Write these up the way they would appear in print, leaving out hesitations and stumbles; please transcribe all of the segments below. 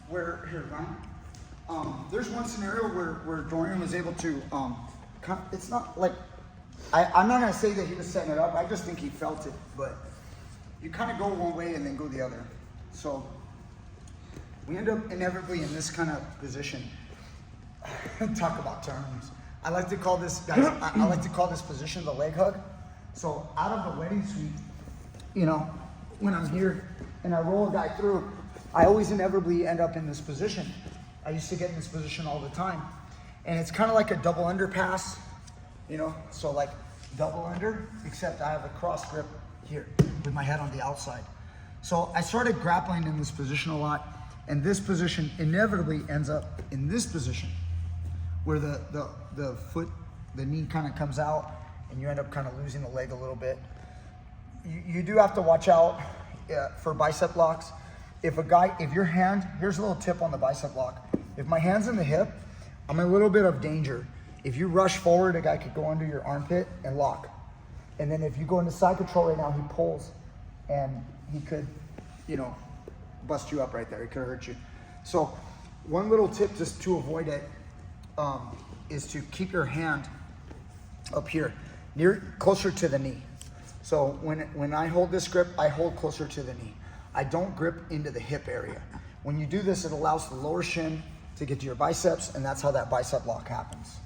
here, Ryan. There's one scenario where Dorian was able to, it's not like, I'm not going to say that he was setting it up. I just think he felt it. But you kind of go one way and then go the other. So we end up inevitably in this kind of position. Talk about terms. I like to call this, guys, I like to call this position the leg hug. So out of the wedding suite, you know, when I'm here and I roll a guy through, I always inevitably end up in this position. I used to get in this position all the time. And it's kind of like a double underpass, you know? So like double under, except I have a cross grip here with my head on the outside. So I started grappling in this position a lot, and this position inevitably ends up in this position where the foot, the knee kind of comes out and you end up kind of losing the leg a little bit. You do have to watch out for bicep locks. If your hand, here's a little tip on the bicep lock. If my hand's in the hip, I'm in a little bit of danger. If you rush forward, a guy could go under your armpit and lock. And then if you go into side control right now, he pulls and he could, you know, bust you up right there. He could hurt you. So one little tip just to avoid it is to keep your hand up here, closer to the knee. So when I hold this grip, I hold closer to the knee. I don't grip into the hip area. When you do this, it allows the lower shin to get to your biceps, and that's how that bicep lock happens,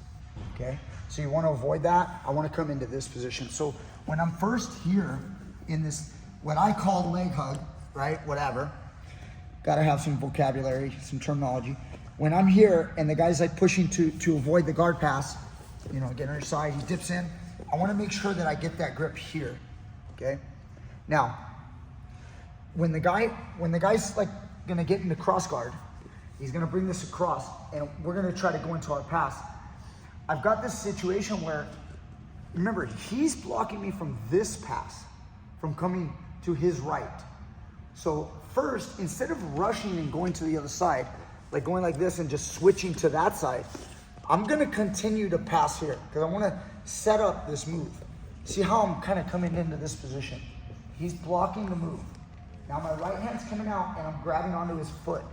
okay? So you want to avoid that. I want to come into this position. So when I'm first here in this, what I call leg hug, right, whatever, gotta have some vocabulary, some terminology. When I'm here and the guy's like pushing to avoid the guard pass, you know, get on your side, he dips in, I want to make sure that I get that grip here, okay? Now, when the guy's like gonna get into cross guard, he's gonna bring this across and we're gonna try to go into our pass. I've got this situation where, remember, he's blocking me from this pass, from coming to his right. So first, instead of rushing and going to the other side, like going like this and just switching to that side, I'm gonna continue to pass here because I wanna set up this move. See how I'm kind of coming into this position? He's blocking the move. Now my right hand's coming out and I'm grabbing onto his foot.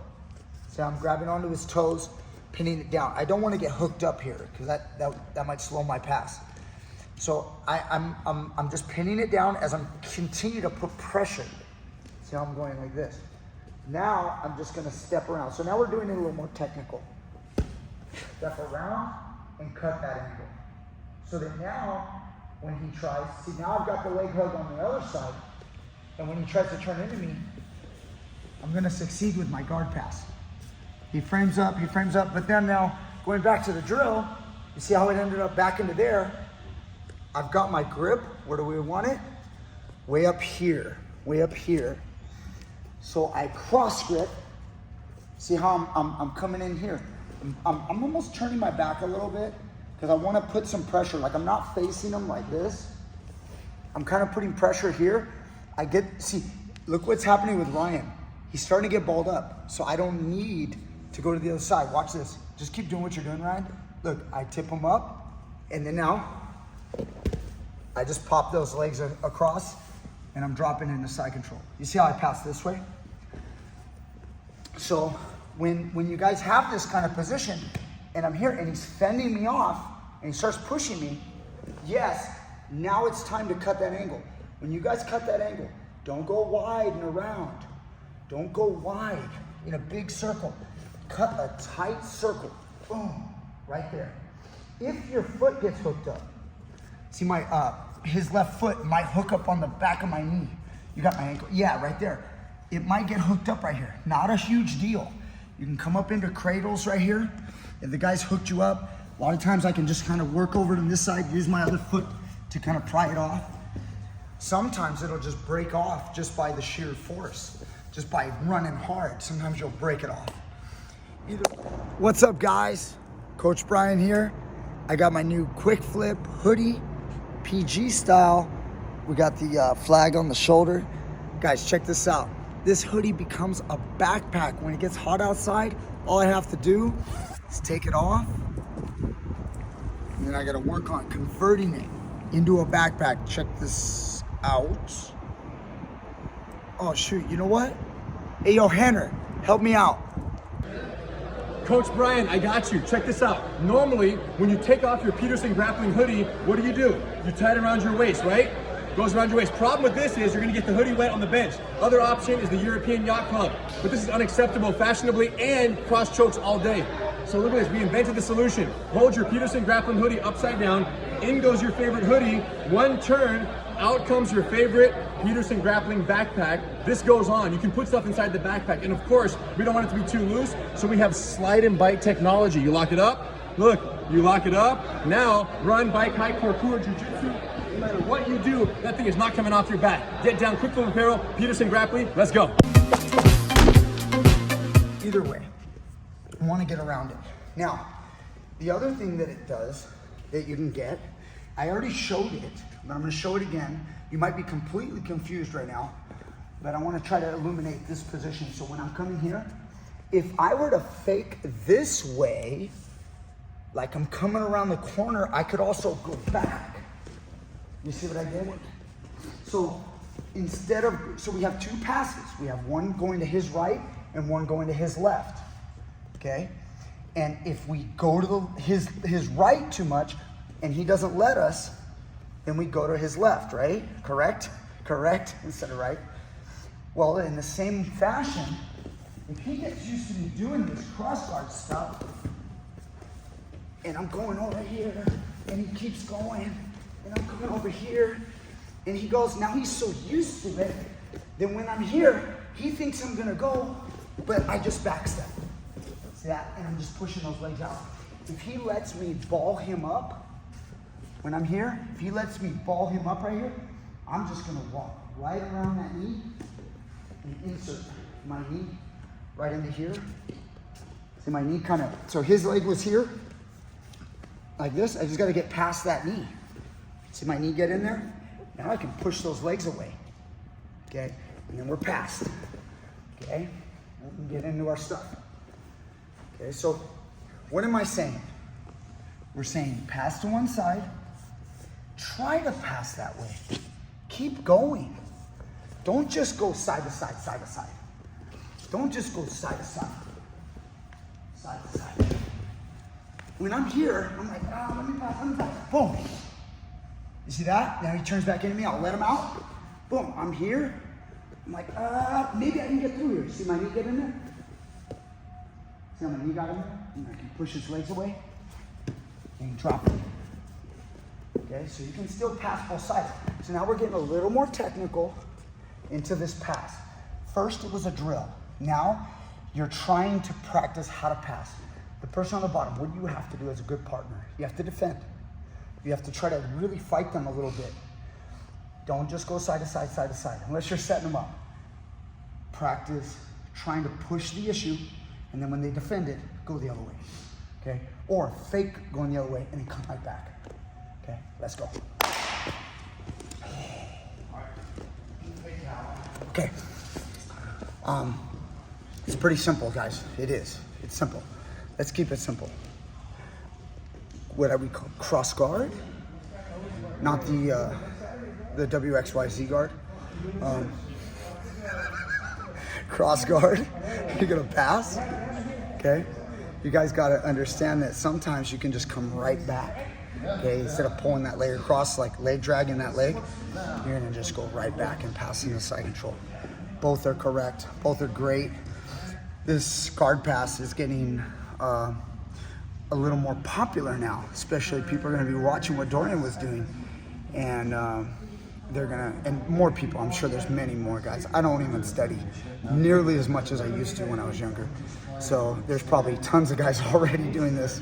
So I'm grabbing onto his toes, pinning it down. I don't want to get hooked up here because that might slow my pass. So I'm just pinning it down as I'm continue to put pressure. See how I'm going like this. Now I'm just gonna step around. So now we're doing it a little more technical. Step around and cut that angle. So that now when he tries, see now I've got the leg hug on the other side, and when he tries to turn into me, I'm gonna succeed with my guard pass. He frames up, but then now going back to the drill, you see how it ended up back into there? I've got my grip, where do we want it? Way up here, way up here. So I cross grip, see how I'm coming in here. I'm almost turning my back a little bit because I want to put some pressure. Like I'm not facing him like this. I'm kind of putting pressure here. See, look what's happening with Ryan. He's starting to get balled up. So I don't need to go to the other side. Watch this. Just keep doing what you're doing, Ryan. Look, I tip him up and then now I just pop those legs across and I'm dropping into side control. You see how I pass this way? So when you guys have this kind of position and I'm here and he's fending me off and he starts pushing me, yes, now it's time to cut that angle. When you guys cut that angle, don't go wide and around. Don't go wide in a big circle. Cut a tight circle. Boom, right there. If your foot gets hooked up, see his left foot might hook up on the back of my knee. You got my ankle? Yeah, right there. It might get hooked up right here. Not a huge deal. You can come up into cradles right here. If the guy's hooked you up, a lot of times I can just kind of work over to this side, use my other foot to kind of pry it off. Sometimes it'll just break off just by the sheer force, just by running hard. Sometimes you'll break it off. What's up, guys? Coach Brian here. I got my new quick flip hoodie, PG style. We got the flag on the shoulder. Guys, check this out. This hoodie becomes a backpack. When it gets hot outside, all I have to do is take it off. And then I gotta work on converting it into a backpack. Check this out. Oh shoot, you know what? Hey, yo, Henner, help me out. Coach Brian, I got you. Check this out. Normally, when you take off your Peterson grappling hoodie, what do? You tie it around your waist, right? Goes around your waist. Problem with this is you're gonna get the hoodie wet on the bench. Other option is the European Yacht Club, but this is unacceptable fashionably and cross chokes all day. So look at this, we invented the solution. Hold your Peterson grappling hoodie upside down, in goes your favorite hoodie, one turn, out comes your favorite Peterson grappling backpack. This goes on. You can put stuff inside the backpack. And of course, we don't want it to be too loose, so we have slide and bite technology. You lock it up, look, you lock it up. Now, run, bike, hike, parkour, jiu-jitsu. No matter what you do, that thing is not coming off your back. Get down, quick flip apparel, Peterson grappling, let's go. Either way, I want to get around it. Now, the other thing that it does that you can get, I already showed it, but I'm going to show it again. You might be completely confused right now, but I want to try to illuminate this position. So when I'm coming here, if I were to fake this way, like I'm coming around the corner, I could also go back. You see what I did? So instead of, so we have two passes. We have one going to his right and one going to his left, okay? And if we go to his right too much and he doesn't let us, then we go to his left, right? Correct? Correct instead of right. Well, in the same fashion, if he gets used to me doing this cross guard stuff, and I'm going over here, and he keeps going, and I'm coming over here, and he goes, now he's so used to it, then when I'm here, he thinks I'm gonna go, but I just backstep. See that? And I'm just pushing those legs out. If he lets me ball him up, when I'm here, if he lets me ball him up right here, I'm just gonna walk right around that knee and insert my knee right into here. See my knee kind of, so his leg was here, like this. I just gotta get past that knee. See my knee get in there? Now I can push those legs away, okay? And then we're past, okay? We can get into our stuff. Okay, so what am I saying? We're saying pass to one side, try to pass that way. Keep going. Don't just go side to side, side to side. Don't just go side to side, side to side. When I'm here, I'm like, let me pass. Boom. You see that? Now he turns back into me, I'll let him out. Boom, I'm here. I'm like, maybe I can get through here. See my knee get in there? See how my knee got in there? And I can push his legs away and drop it. Okay, so you can still pass both sides. So now we're getting a little more technical into this pass. First it was a drill. Now you're trying to practice how to pass. The person on the bottom, what do you have to do as a good partner? You have to defend. You have to try to really fight them a little bit. Don't just go side to side, side to side, unless you're setting them up. Practice trying to push the issue, and then when they defend it, go the other way, okay? Or fake going the other way and then come right back, okay? Let's go. Okay. It's pretty simple, guys. It is. It's simple. Let's keep it simple. What are we called? Cross guard, not the WXYZ guard. Cross guard. You're gonna pass. Okay. You guys gotta understand that sometimes you can just come right back. Okay. Instead of pulling that leg across, like leg dragging that leg, you're gonna just go right back and passing the side control. Both are correct. Both are great. This guard pass is getting a little more popular now, especially people are going to be watching what Dorian was doing, and and more people, I'm sure there's many more guys. I don't even study nearly as much as I used to when I was younger, so there's probably tons of guys already doing this.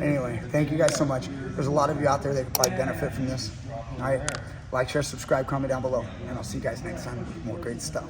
Anyway, thank you guys so much. There's a lot of you out there that could probably benefit from this. All right, like, share, subscribe, comment down below, and I'll see you guys next time with more great stuff.